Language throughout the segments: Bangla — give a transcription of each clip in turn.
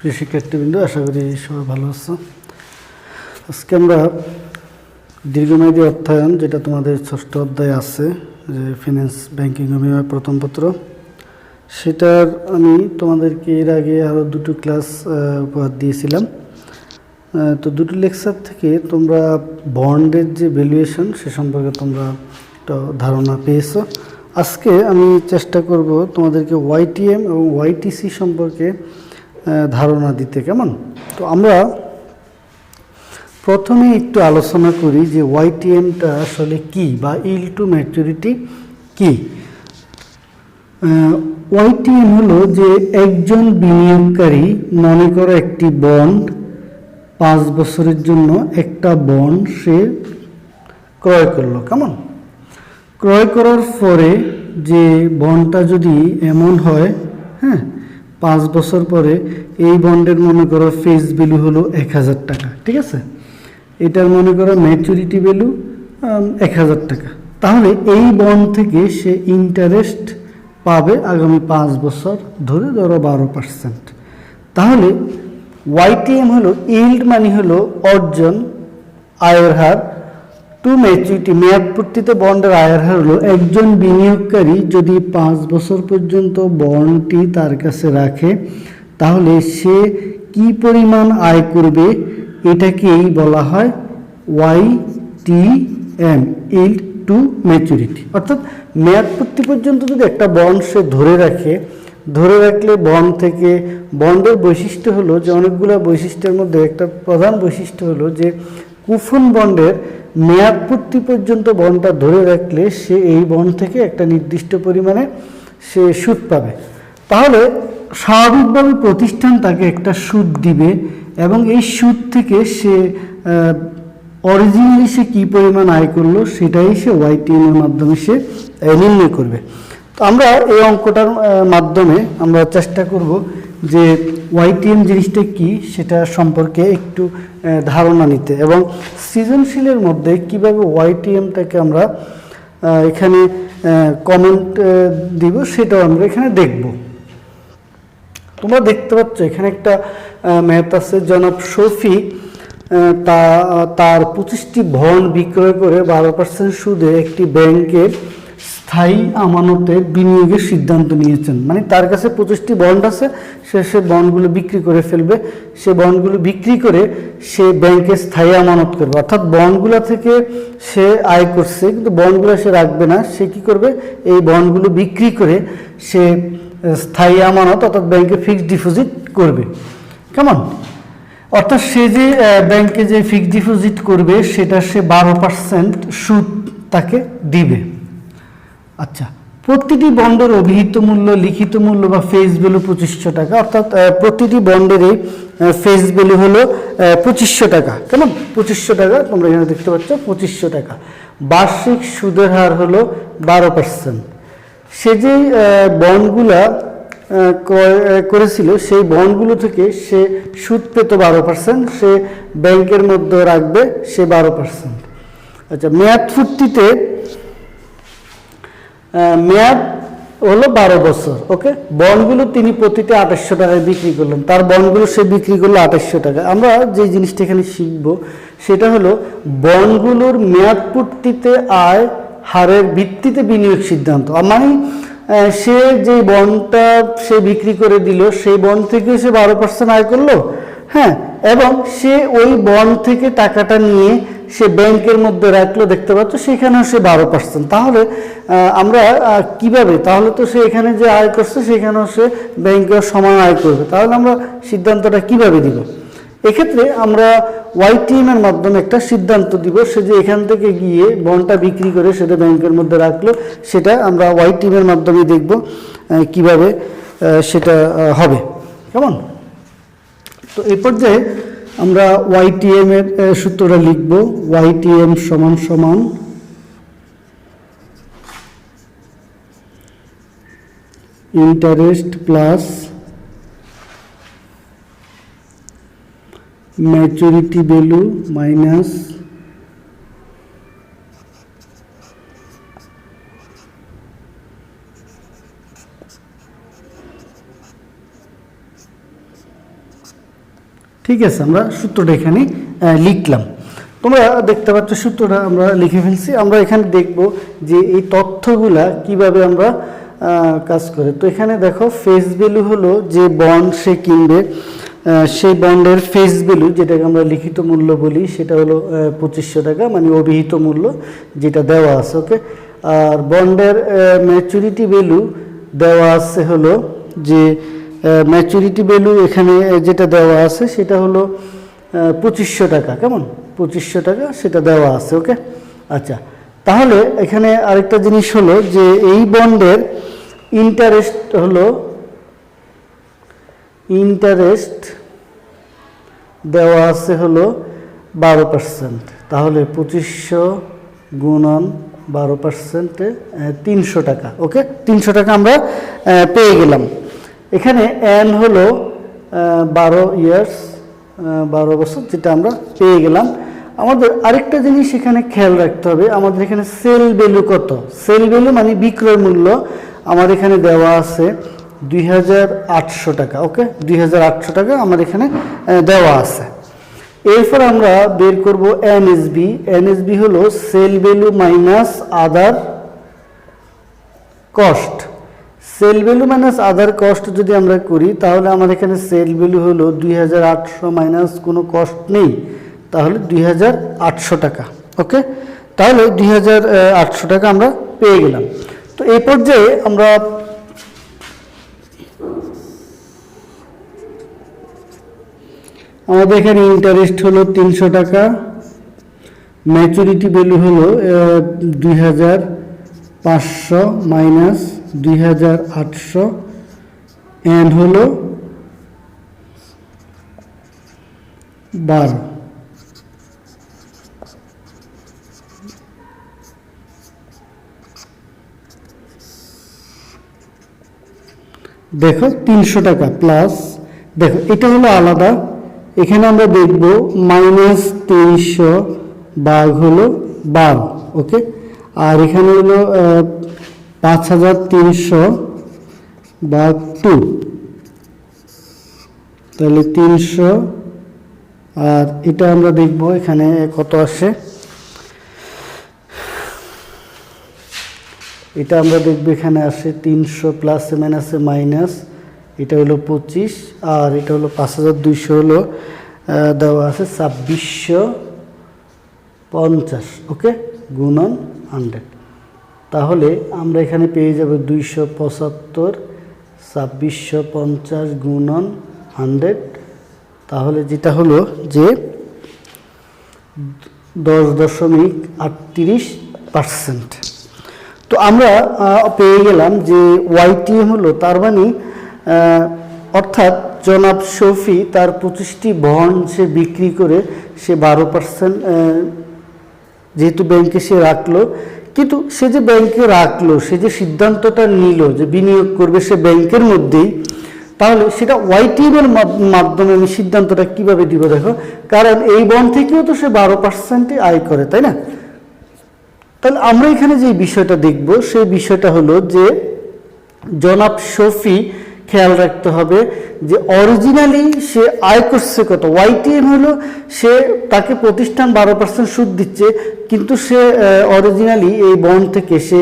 প্রিয় শিক্ষার্থীবৃন্দ, আশা করি সবাই ভালো আছো। আজকে আমরা দীর্ঘমেয়াদী অর্থায়ন, যেটা তোমাদের ষষ্ঠ অধ্যায়ে আছে, যে ফিন্যান্স ব্যাংকিং বিভাগ প্রথম পত্র, সেটার আমি তোমাদেরকে এর আগে আরও দুটো ক্লাস উপহার দিয়েছিলাম। তো দুটো লেকচার থেকে তোমরা বন্ডের যে ভ্যালুয়েশন সে সম্পর্কে তোমরা একটা ধারণা পেয়েছো। আজকে আমি চেষ্টা করব তোমাদেরকে ওয়াইটিএম এবং ওয়াইটিসি সম্পর্কে ধারণা দিতে। কেমন? তো আমরা প্রথমে একটু আলোচনা করি যে ওয়াইটিএমটা আসলে কি, বা ইল্ড টু ম্যাচুরিটি কি। ওয়াইটিএম হলো যে একজন বিনিয়োগকারী, মনে করো একটি বন্ড 5 বছরের জন্য একটা বন্ড সে ক্রয় করলো। কেমন? ক্রয় করার পরে যে বন্ডটা যদি এমন হয়, 5 বছর পরে এই বন্ডের মনে করো ফেস ভ্যালু হলো 1000 টাকা, ঠিক আছে? এটার মনে করো ম্যাচুরিটি ভ্যালু 1000 টাকা। তাহলে এই বন্ড থেকে সে ইন্টারেস্ট পাবে আগামী 5 বছর ধরে, ধরো 12%। তাহলে ওয়াইটিএম হলো ইল্ড, মানে হলো অর্জন, আয়ের হার, টু ম্যাচুরিটি, মেয়াদপূর্তিতে বন্ডের আয়ের হার হলো একজন বিনিয়োগকারী যদি 5 বছর পর্যন্ত বন্ডটি তার কাছে রাখে, তাহলে সে কি পরিমাণ আয় করবে, এটাকেই বলা হয় ওয়াইটিএম, ইল্ড টু ম্যাচুরিটি। অর্থাৎ মেয়াদপূর্তি পর্যন্ত যদি একটা বন্ড সে ধরে রাখলে বন্ড থেকে, বন্ডের বৈশিষ্ট্য হলো যে অনেকগুলো বৈশিষ্ট্যের মধ্যে একটা প্রধান বৈশিষ্ট্য হলো যে কুপন বন্ডের মেয়াদপূর্তি পর্যন্ত বন্ডটা ধরে রাখলে সে এই বন্ড থেকে একটা নির্দিষ্ট পরিমাণে সে সুদ পাবে। তাহলে স্বাভাবিকভাবে প্রতিষ্ঠান তাকে একটা সুদ দিবে, এবং এই সুদ থেকে সে অরিজিনালি সে কী পরিমাণ আয় করলো সেটাই সে ওয়াইটিএম এর মাধ্যমে সে নির্ণয় করবে। তো আমরা এই অঙ্কটার মাধ্যমে আমরা চেষ্টা করব যে ওয়াইটিএম জিনিসটা কি সেটা সম্পর্কে একটু ধারণা নিতে, এবং সৃজনশীলের মধ্যে কিভাবে ওয়াইটিএমটাকে আমরা এখানে কমেন্ট দিব সেটাও আমরা এখানে দেখব। তোমরা দেখতে পাচ্ছ এখানে একটা ম্যাথ আছে। জনাব শফি তার 25টি বন্ড বিক্রয় করে 12% সুদে একটি ব্যাংকের স্থায়ী আমানতে বিনিয়োগের সিদ্ধান্ত নিয়েছেন। মানে তার কাছে 25টি বন্ড আছে, সে বন্ডগুলো বিক্রি করে ফেলবে। সে বন্ডগুলো বিক্রি করে সে ব্যাংকে স্থায়ী আমানত করবে, অর্থাৎ বন্ডগুলো থেকে সে আয় করছে কিন্তু বন্ডগুলো সে রাখবে না। সে কি করবে? এই বন্ডগুলো বিক্রি করে সে স্থায়ী আমানত অর্থাৎ ব্যাংকে ফিক্সড ডিপোজিট করবে। কেমন? অর্থাৎ সে যে ব্যাংকে যে ফিক্সড ডিপোজিট করবে সেটা সে 12% সুদ তাকে দিবে। আচ্ছা, প্রতিটি বন্ডের অভিহিত মূল্য, লিখিত মূল্য বা ফেস ভ্যালু 2500 টাকা। অর্থাৎ প্রতিটি বন্ডেরই ফেস ভ্যালু হলো 2500 টাকা। কেমন? 2500 টাকা তোমরা এখানে দেখতে পাচ্ছ, 2500 টাকা। বার্ষিক সুদের হার হলো 12%। সে যে বন্ডগুলা করেছিল সেই বন্ডগুলো থেকে সে সুদ পেত 12%, সে ব্যাংকের মধ্যে রাখবে সে 12%। আচ্ছা, মেয়াদ পূর্তিতে মেয়াদ হলো 12 বছর। ওকে, বন্ডগুলো তিনি প্রতিটি 2800 টাকায় বিক্রি করলেন। তার বন্ডগুলো সে বিক্রি করলো 2800 টাকা। আমরা যে জিনিসটা এখানে শিখব সেটা হলো বন্ডগুলোর মেয়াদ পূর্তিতে আয় হারের ভিত্তিতে বিনিয়োগ সিদ্ধান্ত। মানে সে যে বন্ডটা সে বিক্রি করে দিল সেই বন্ড থেকে সে 12% আয় করলো, এবং সে ওই বন্ড থেকে টাকাটা নিয়ে সে ব্যাংকের মধ্যে রাখলো, দেখতে পাচ্ছ সেখানেও সে 12%। তাহলে আমরা কিভাবে, তাহলে তো সে এখানে যে আয় করছে সেখানেও সে ব্যাংকেও সমান আয় করবে। তাহলে আমরা সিদ্ধান্তটা কিভাবে দিব? এক্ষেত্রে আমরা ওয়াইটিএম এর মাধ্যমে একটা সিদ্ধান্ত দিব। সে যে এখান থেকে গিয়ে বন্ডটা বিক্রি করে সেটা ব্যাংকের মধ্যে রাখলো, সেটা আমরা ওয়াইটিএম এর মাধ্যমে দেখব কিভাবে সেটা হবে। কেমন? তো এই পর্যায়ে আমরা ওয়াইটিএম এর সূত্রটা লিখব। ওয়াইটিএম সমান সমান interest plus maturity value minus ঠিক আছে, আমরা সূত্রটা এখানে লিখলাম। তোমরা দেখতে পাচ্ছ সূত্রটা আমরা লিখে ফেলছি। আমরা এখানে দেখব যে এই তথ্যগুলা কিভাবে আমরা কাজ করে। তো এখানে দেখো ফেস ভ্যালু হলো যে বন্ড সে কিনবে, সেই বন্ডের ফেস ভ্যালু যেটাকে আমরা লিখিত মূল্য বলি সেটা হলো 2500 টাকা, মানে অভিহিত মূল্য যেটা দেওয়া আছে। ওকে, আর বন্ডের ম্যাচুরিটি ভ্যালু দেওয়া আছে হলো যে ম্যাচুরিটি ভ্যালু এখানে যেটা দেওয়া আছে সেটা হলো 2500 টাকা। কেমন? 2500 টাকা সেটা দেওয়া আছে। ওকে, আচ্ছা, তাহলে এখানে আরেকটা জিনিস হলো যে এই বন্ডের ইন্টারেস্ট দেওয়া আছে হলো 12%। তাহলে 2500 গুণন 12%-এ 300 টাকা। ওকে, 300 টাকা আমরা পেয়ে গেলাম। এখানে এন হলো 12 ইয়ার্স, 12 বছর, যেটা আমরা পেয়ে গেলাম। আমাদের আরেকটা জিনিস এখানে খেয়াল রাখতে হবে, আমাদের এখানে সেল ভ্যালু কত। সেল ভ্যালু মানে বিক্রয় মূল্য আমার এখানে দেওয়া আছে 2800 টাকা। ওকে, 2800 টাকা আমার এখানে দেওয়া আছে। এরপর আমরা বের করব এনএসবি। এনএসবি হলো সেল ভ্যালু মাইনাস আদার কস্ট। সেল ভ্যালু মাইনাস আদার কস্ট যদি আমরা করি তাহলে আমার এখানে সেল ভ্যালু হলো 2800 মাইনাস কোনো কস্ট নেই, তাহলে 2800 টাকা। ওকে, তাহলে 2800 টাকা আমরা পেয়ে গেলাম। তো এই পর্যায়ে আমরা আমাদের এখানে ইন্টারেস্ট হলো 300 টাকা, ম্যাচুরিটি ভ্যালু হলো 2500 মাইনাস 2800 এন্ড হলো 12। দেখো 300 টাকা প্লাস, দেখো এটা হলো আলাদা, এখানে আমরা দেখব মাইনাস 300 ভাগ হলো 12। ওকে, আর এখানে হলো 5300 ভাগ 2, তাহলে 300, আর এটা আমরা দেখব এখানে কত আসে। এটা আমরা দেখব এখানে আসে 300 প্লাস মাইনাসে মাইনাস, এটা হলো 25, আর এটা হলো 5200 হলো দেওয়া আছে 2650। ওকে, গুণন 100। তাহলে আমরা এখানে পেয়ে যাব 275 2650 গুণন 100, তাহলে যেটা হলো যে 10.38%। তো আমরা পেয়ে গেলাম যে ওয়াইটিএম হলো, তার মানে অর্থাৎ জনাব শফি তার 25টি বন্ড সে বিক্রি করে সে 12% যেহেতু ব্যাংকে সে রাখলো, কিন্তু সে যে ব্যাংকে রাখলো, সে যে সিদ্ধান্তটা নিল যে বিনিয়োগ করবে সে ব্যাংকের মধ্যেই, তাহলে সেটা ওয়াইটিএম এর মাধ্যমে আমি সিদ্ধান্তটা কিভাবে দিব। দেখো, কারণ এই বন্ড থেকেও তো সে 12% আয় করে, তাই না? তাহলে আমরা এখানে যে বিষয়টা দেখব সেই বিষয়টা হলো যে জনাব শফি খেয়াল রাখতে হবে যে অরিজিনালি সে আয় করছে কত। ওয়াইটিএম হলো সে তাকে প্রতিষ্ঠান 12% সুদ দিচ্ছে, কিন্তু সে অরিজিনালি এই বন্ড থেকে সে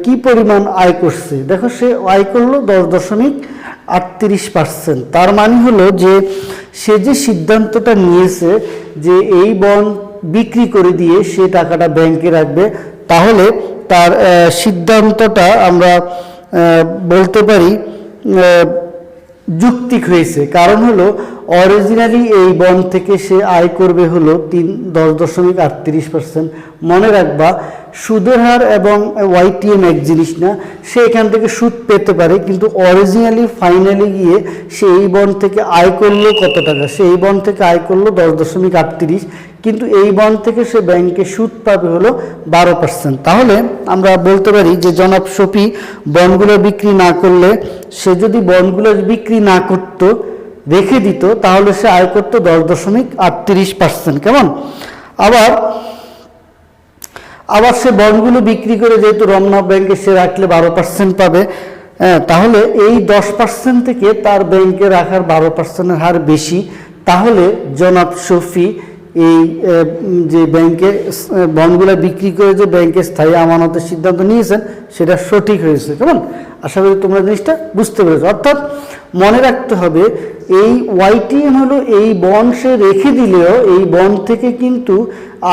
কি পরিমাণ আয় করছে। দেখো, সে আয় করলো 10.38%। তার মানে হলো যে সে যে সিদ্ধান্তটা নিয়েছে যে এই বন্ড বিক্রি করে দিয়ে সে টাকাটা ব্যাংকে রাখবে, তাহলে তার সিদ্ধান্তটা আমরা বলতে পারি যুক্তিক হয়েছে। কারণ হলো অরিজিনালি এই বন্ড থেকে সে আয় করবে হলো 10.38%। মনে রাখবা, সুদের হার এবং ওয়াইটিএম এক জিনিস না। সে এখান থেকে সুদ পেতে পারে, কিন্তু অরিজিনালি ফাইনালি গিয়ে সে এই বন্ড থেকে আয় করলো কত টাকা, সে এই বন্ড থেকে আয় করলো 10.38, কিন্তু এই বন্ড থেকে সে ব্যাংকে সুদ পাবে হলো 12%। তাহলে আমরা বলতে পারি যে জনাব শফি বন্ডগুলো বিক্রি না করলে, সে যদি বন্ডগুলো বিক্রি না করত, রেখে দিত, তাহলে সে আয় করতো 10.38%। কেমন? আবার সে বন্ডগুলো বিক্রি করে যেহেতু রমনা ব্যাংকে সে রাখলে 12% পাবে, তাহলে এই 10% থেকে তার ব্যাংকে রাখার 12%-এর হার বেশি, তাহলে জনাব শফি এই যে ব্যাংকে বন্ডগুলো বিক্রি করে যে ব্যাংকে স্থায়ী আমানতের সিদ্ধান্ত নিয়েছেন সেটা সঠিক হয়েছে। কেমন? আশা করি তোমরা জিনিসটা বুঝতে পেরেছো। অর্থাৎ মনে রাখতে হবে এই ওয়াইটিএম হলো এই বন্ড সে রেখে দিলেও এই বন্ড থেকে কিন্তু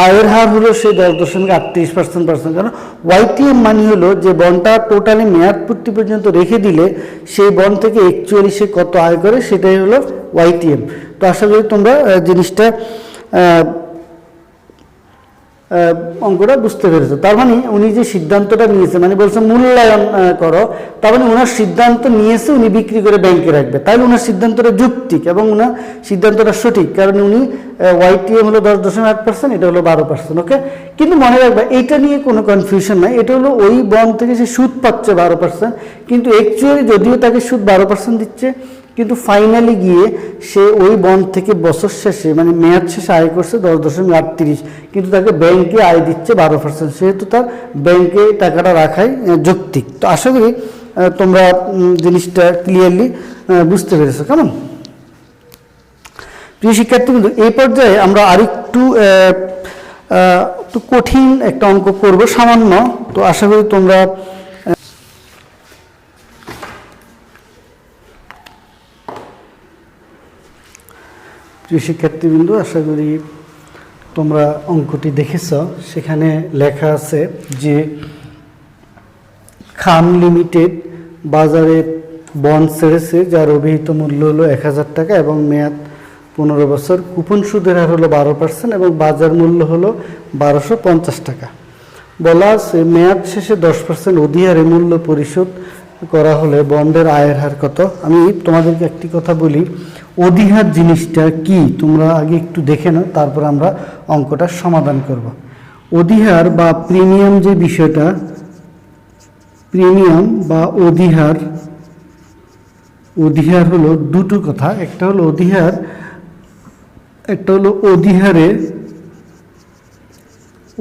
আয়ের হার হলো সে 10.38%। কারণ ওয়াইটিএম মানে হলো যে বন্ডটা টোটালি মেয়াদ পূর্তি পর্যন্ত রেখে দিলে সেই বন্ড থেকে অ্যাকচুয়ালি সে কত আয় করে সেটাই হলো ওয়াইটিএম। তো আশা করি তোমরা জিনিসটা অঙ্কটা বুঝতে পেরেছো। তার মানে উনি যে সিদ্ধান্তটা নিয়েছে মানে বলছে মূল্যায়ন করো, তার মানে ওনার সিদ্ধান্ত নিয়েছে উনি বিক্রি করে ব্যাংকে রাখবে, তাহলে ওনার সিদ্ধান্তটা যৌক্তিক এবং ওনার সিদ্ধান্তটা সঠিক। কারণ উনি ওয়াইটিএম হলো 10.8%, এটা হলো 12%। ওকে, কিন্তু মনে রাখবে এইটা নিয়ে কোনো কনফিউশন নাই। এটা হলো ওই বন্ড থেকে সে সুদ পাচ্ছে 12%, কিন্তু অ্যাকচুয়ালি যদিও তাকে সুদ 12% দিচ্ছে, কিন্তু ফাইনালি গিয়ে সে ওই বন্ড থেকে বছর শেষে মানে মেয়াদ শেষে আয় করছে 10.38, কিন্তু তাকে ব্যাংকে আয় দিচ্ছে 12%, সেহেতু তার ব্যাংকে টাকাটা রাখাই যৌক্তিক। তো আশা করি তোমরা জিনিসটা ক্লিয়ারলি বুঝতে পেরেছো। কেমন? প্রিয় শিক্ষার্থী, কিন্তু এই পর্যায়ে আমরা আরেকটু কঠিন একটা অঙ্ক করব সামান্য। তো আশা করি তোমরা শিক্ষার্থীবৃন্দ আশা করি তোমরা অঙ্কটি দেখেছ। সেখানে লেখা আছে যে খান লিমিটেড বাজারে বন্ড ছেড়েছে যার অভিহিত মূল্য হলো 1000 টাকা এবং মেয়াদ 15 বছর, কুপন সুদের হার হলো 12% এবং বাজার মূল্য হলো 1250 টাকা। বলা আছে মেয়াদ শেষে 10% অধিহারে মূল্য পরিশোধ করা হলে বন্ডের আয়ের হার কত। আমি তোমাদেরকে একটি কথা বলি, অধিহার জিনিসটা কি তোমরা আগে একটু দেখে নাও, তারপর আমরা অঙ্কটা সমাধান করব। অধিহার বা প্রিমিয়াম যে বিষয়টা, প্রিমিয়াম বা অধিহার, অধিহার হলো দুটো কথা, একটা হলো অধিহার, একটা হলো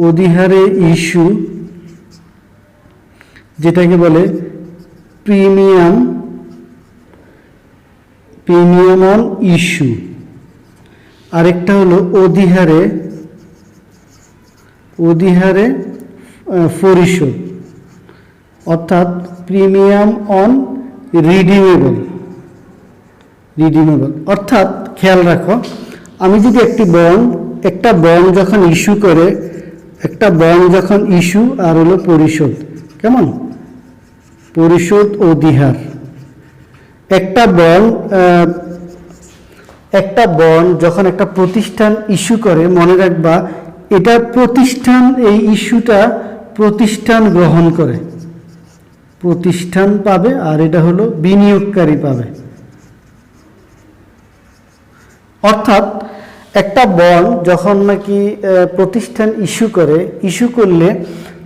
অধিহারে ইস্যু যেটাকে বলে প্রিমিয়াম অন ইস্যু, আরেকটা হলো অধিহারে পরিশোধ, অর্থাৎ প্রিমিয়াম অন রিডিমেবল। অর্থাৎ খেয়াল রাখো, আমি যদি একটা বন্ড যখন ইস্যু করে, একটা বন্ড যখন ইস্যু আর হলো পরিশোধ, কেমন? পরিশোধ অধিহার। একটা বন্ড যখন একটা প্রতিষ্ঠান ইস্যু করে, মনে রাখবা এটা প্রতিষ্ঠান, এই ইস্যুটা প্রতিষ্ঠান গ্রহণ করে, প্রতিষ্ঠান পাবে, আর এটা হলো বিনিয়োগকারী পাবে। অর্থাৎ একটা বন্ড যখন নাকি প্রতিষ্ঠান ইস্যু করলে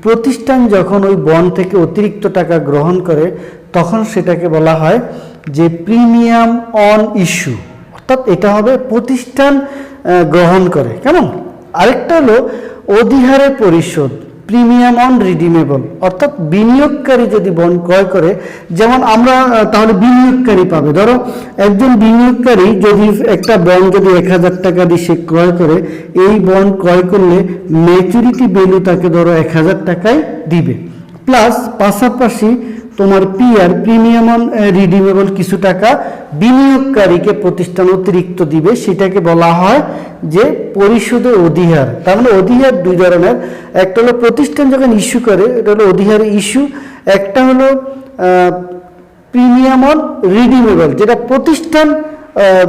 প্রতিষ্ঠান যখন ওই বন্ড থেকে অতিরিক্ত টাকা গ্রহণ করে তখন সেটাকে বলা হয় যে প্রিমিয়াম অন ইস্যু, অর্থাৎ এটা হবে প্রতিষ্ঠান গ্রহণ করে। কেমন? আরেকটা হলো অধিহারে পরিশোধ, প্রিমিয়াম অন রিডিমেবল, অর্থাৎ বিনিয়োগকারী যদি বন্ড ক্রয় করে, যেমন আমরা তাহলে বিনিয়োগকারী পাবে। ধরো একজন বিনিয়োগকারী যদি একটা বন্ড যদি 1000 টাকা দিয়ে সে ক্রয় করে, এই বন্ড ক্রয় করলে ম্যাচুরিটি ভ্যালু তাকে ধরো 1000 টাকায় দিবে, প্লাস পাশাপাশি তোমার প্রিমিয়াম অন রিডিমেবল কিছু টাকা বিনিয়োগকারীকে প্রতিষ্ঠান অতিরিক্ত দিবে, সেটাকে বলা হয় যে পরিশোধের অধিহার। তার মানে অধিহার দুই ধরনের, একটা হলো প্রতিষ্ঠান যখন ইস্যু করে, এটা হলো অধিহারে ইস্যু, একটা হলো প্রিমিয়াম অন রিডিমেবল যেটা প্রতিষ্ঠান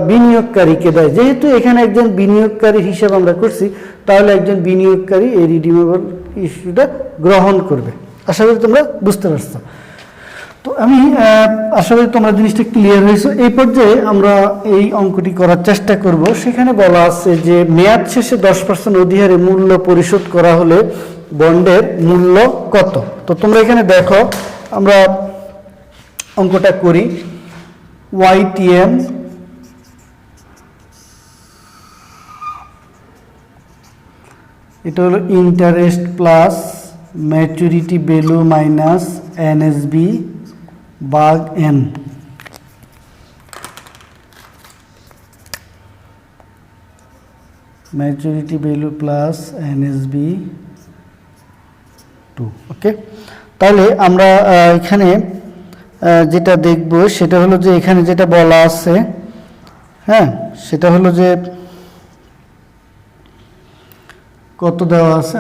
বিনিয়োগকারীকে দেয়। যেহেতু এখানে একজন বিনিয়োগকারী হিসাব আমরা করছি, তাহলে একজন বিনিয়োগকারী এই রিডিমেবল ইস্যুটা গ্রহণ করবে। আশা করি তোমরা বুঝতে পারছো। তো আমি আশা করি তোমরা জিনিসটা ক্লিয়ার হয়েছে। এই পর্যায়ে আমরা এই অঙ্কটি করার চেষ্টা করব। সেখানে বলা আছে যে মেয়াদ শেষে 10% অধিহারে মূল্য পরিশোধ করা হলে বন্ডের মূল্য কত। তো তোমরা এখানে দেখো, আমরা অঙ্কটা করি। ওয়াইটিএম এটা হলো interest plus maturity value minus NSB ভাগ N. Maturity value plus NSB 2। Okay, তাহলে আমরা এখানে যেটা দেখব সেটা হলো যে এখানে যেটা বলা আছে, হ্যাঁ, সেটা হলো যে কত দেওয়া আছে,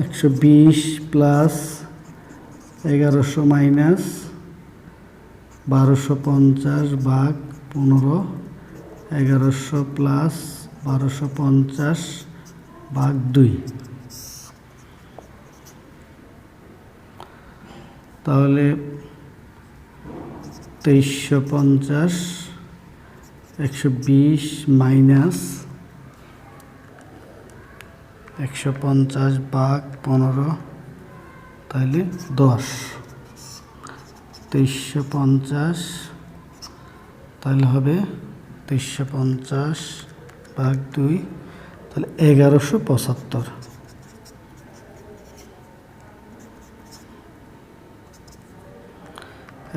120 প্লাস 1100 মাইনাস 1250 ভাগ 15, 1100 প্লাস 1250 ভাগ 2, তাহলে 2350, 120 মাইনাস 150 ভাগ 15, তাহলে 10, 2350, তাহলে হবে 2350 ভাগ 2, তাহলে 1175।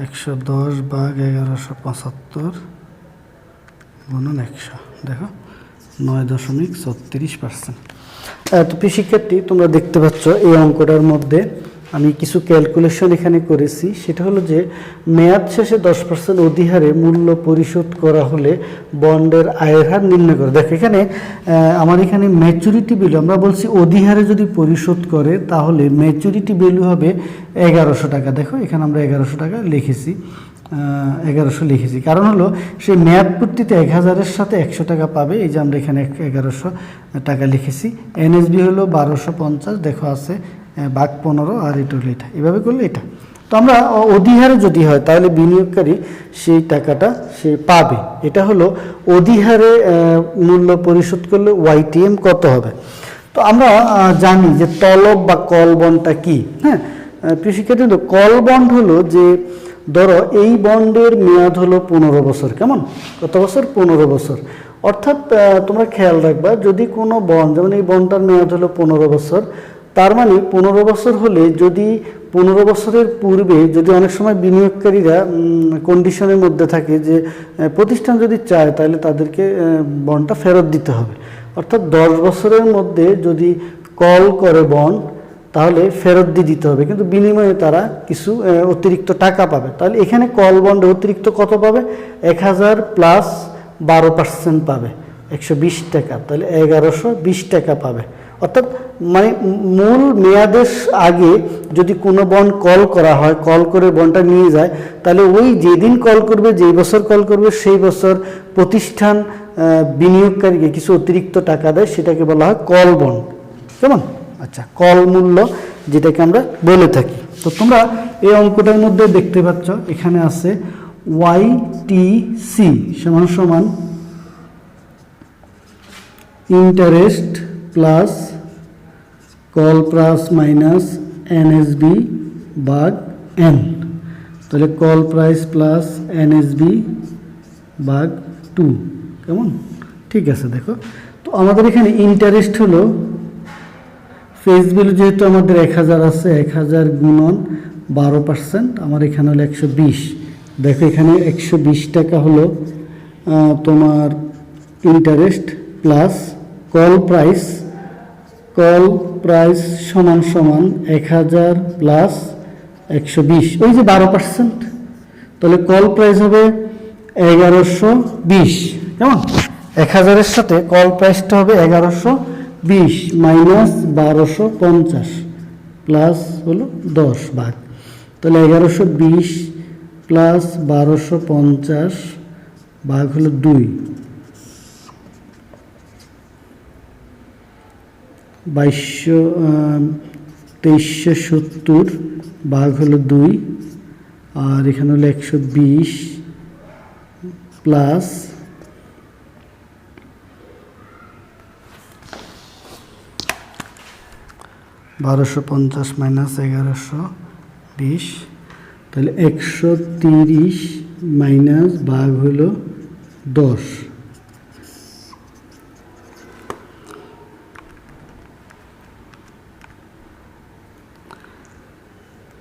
একশো 10 ভাগ 1175 গুণন 100, দেখো 9.36%। তো প্রিয় শিক্ষার্থী, তোমরা দেখতে পাচ্ছ এই অঙ্কটার মধ্যে আমি কিছু ক্যালকুলেশন এখানে করেছি। সেটা হলো যে মেয়াদ শেষে 10% অধিহারে মূল্য পরিশোধ করা হলে বন্ডের আয়ের হার নির্ণয় করে। দেখো এখানে আমার এখানে ম্যাচুরিটি ভ্যালু, আমরা বলছি অধিহারে যদি পরিশোধ করে তাহলে ম্যাচুরিটি ভ্যালু হবে 1100 টাকা। দেখো এখানে আমরা 1100 টাকা লিখেছি, 1100 লিখেছি, কারণ হলো সেই মেয়াদ পূর্তিতে 1000-এর সাথে 100 টাকা পাবে। এই যে আমরা এখানে 1100 টাকা লিখেছি। এনএসবি হলো 1250, দেখো আছে ভাগ 15, আর এটা হলো এটা, এভাবে করলে এটা। তো আমরা অধিহারে যদি হয় তাহলে বিনিয়োগকারী সেই টাকাটা সে পাবে। এটা হলো অধিহারে মূল্য পরিশোধ করলে ওয়াইটিএম কত হবে। তো আমরা জানি যে তলব বা কল বন্ডটা কি। হ্যাঁ প্রিয় শিক্ষার্থী, কল বন্ড হলো যে ধরো এই বন্ডের মেয়াদ হলো 15 বছর। কেমন, কত বছর? 15 বছর। অর্থাৎ তোমরা খেয়াল রাখবা, যদি কোনো বন্ড, যেমন এই বন্ডটার মেয়াদ হলো 15 বছর, তার মানে 15 বছর হলে যদি 15 বছরের পূর্বে যদি অনেক সময় বিনিয়োগকারীরা কন্ডিশনের মধ্যে থাকে যে প্রতিষ্ঠান যদি চায় তাহলে তাদেরকে বন্ডটা ফেরত দিতে হবে। অর্থাৎ 10 বছরের মধ্যে যদি কল করে বন্ড তাহলে ফেরত দিয়ে দিতে হবে, কিন্তু বিনিময়ে তারা কিছু অতিরিক্ত টাকা পাবে। তাহলে এখানে কল বন্ডে অতিরিক্ত কত পাবে? 1000 প্লাস 12% পাবে, 120 টাকা। তাহলে 1120 টাকা পাবে। অর্থাৎ মানে মূল মেয়াদের আগে যদি কোনো বন্ড কল করা হয়, কল করে বন্ডটা নিয়ে যায়, তাহলে ওই যেদিন কল করবে, যেই বছর কল করবে, সেই বছর প্রতিষ্ঠান বিনিয়োগকারীকে কিছু অতিরিক্ত টাকা দেয়, সেটাকে বলা হয় কল বন্ড। কেমন? আচ্ছা, কল মূল্য যেটাকে আমরা বলে থাকি। তো তোমরা এই অঙ্কটার মধ্যে দেখতে পাচ্ছ এখানে আছে ওয়াইটিসি সমান সমান interest plus call price minus NSB ভাগ এন। তাহলে কল প্রাইস প্লাস এনএসবি ভাগ 2। কেমন? ঠিক আছে। দেখো তো আমাদের এখানে ইন্টারেস্ট হলো ফেস ভ্যালু, যেহেতু আমাদের 1000 আছে, 1000 গুণন 12%, আমার এখানে হলো 120। দেখো এখানে 120 টাকা হলো তোমার ইন্টারেস্ট প্লাস কল প্রাইস সমান সমান 1000 প্লাস 120, ওই যে 12%। তাহলে কল প্রাইস হবে 1120। কেমন? 1000-এর সাথে কল প্রাইসটা হবে 1120 মাইনাস 1250 প্লাস হলো 10 ভাগ। তাহলে 1120 প্লাস 1250 ভাগ হলো 2, 2370 ভাগ হলো 2, আর এখানে হলো 120 প্লাস 1250 মাইনাস 1120, তাহলে 130 মাইনাস ভাগ হলো 10,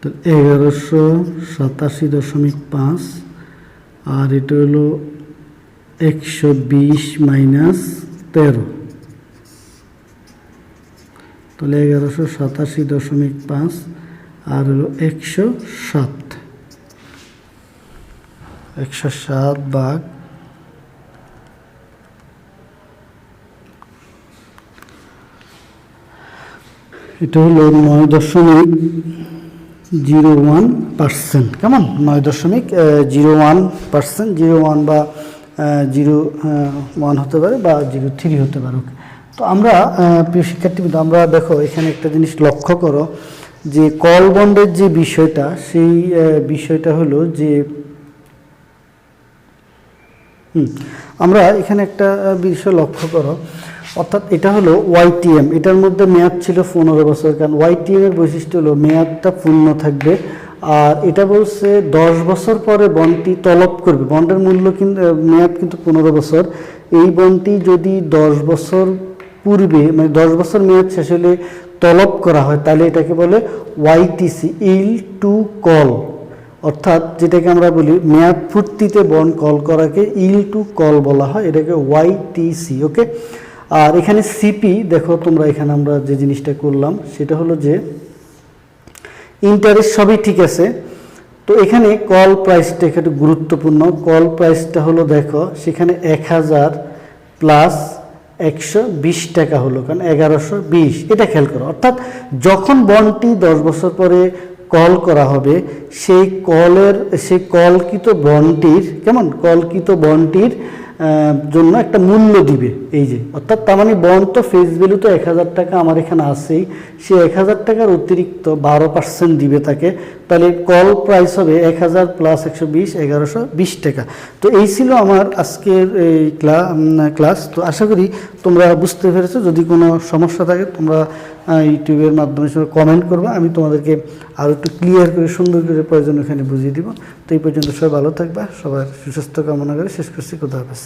তো 1187.5, আর এটা হলো 120 মাইনাস 13। তাহলে 1187.5 আর হলো 107 ভাগ এটা হলো 9.01%। কেমন? 9.01%, 01 বা 01 হতে পারে বা 03 হতে পারে। তো আমরা প্রিয় শিক্ষার্থীবৃন্দ, আমরা দেখো এখানে একটা জিনিস লক্ষ্য করো যে কল বন্ডের যে বিষয়টা, সেই বিষয়টা হলো যে আমরা এখানে একটা বিষয় লক্ষ্য করো, অর্থাৎ এটা হলো ওয়াইটিএম, এটার মধ্যে মেয়াদ ছিল 15 বছর, কারণ ওয়াইটিএম এর বৈশিষ্ট্য হলো মেয়াদটা পূর্ণ থাকবে। আর এটা বলছে 10 বছর পরে বন্ডটি তলব করবে, বন্ডের মূল্য কিন্তু মেয়াদ কিন্তু 15 বছর। এই বন্ডটি যদি 10 বছর পূর্বে, মানে 10 বছর মেয়াদ শেষ হলে তলব করা হয়, তাহলে এটাকে বলে ওয়াইটিসি, ইল টু কল, অর্থাৎ যেটাকে আমরা বলি মেয়াদ পূর্তিতে বন্ড কল করাকে ইল টু কল বলা হয়, এটাকে ওয়াইটিসি। ওকে, আর এখানে সিপি দেখো তোমরা, এখানে আমরা যে জিনিসটা করলাম সেটা হলো যে ইন্টারেস্ট সবই ঠিক আছে। তো এখানে কল প্রাইসটা একটু গুরুত্বপূর্ণ। কল প্রাইসটা হলো দেখো সেখানে 1000 প্লাস 120 টাকা হলো, কারণ 1120, এটা খেয়াল করো। অর্থাৎ যখন বন্ডটি 10 বছর পরে কল করা হবে, সেই কলকৃত বন্ডটির, কেমন, কলকৃত বন্ডটির জন্য একটা মূল্য দিবে, এই যে, অর্থাৎ তার মানে বন্ড তো ফেস ভ্যালু তো 1000 টাকা আমার এখানে আছেই, সে 1000 টাকার অতিরিক্ত 12% দিবে তাকে, তাহলে কল প্রাইস হবে 1000 প্লাস 120, 1120 টাকা। তো এই ছিল আমার আজকের এই ক্লাস। তো আশা করি তোমরা বুঝতে পেরেছো। যদি কোনো সমস্যা থাকে তোমরা ইউটিউবের মাধ্যমে কমেন্ট করবা, আমি তোমাদেরকে আরও একটু ক্লিয়ার করে সুন্দর করে প্রয়োজন এখানে বুঝিয়ে দিব। তো এই পর্যন্ত সবাই ভালো থাকবা, সবার সুস্বাস্থ্য কামনা করে শেষ করছি। খোদা হাফেজ।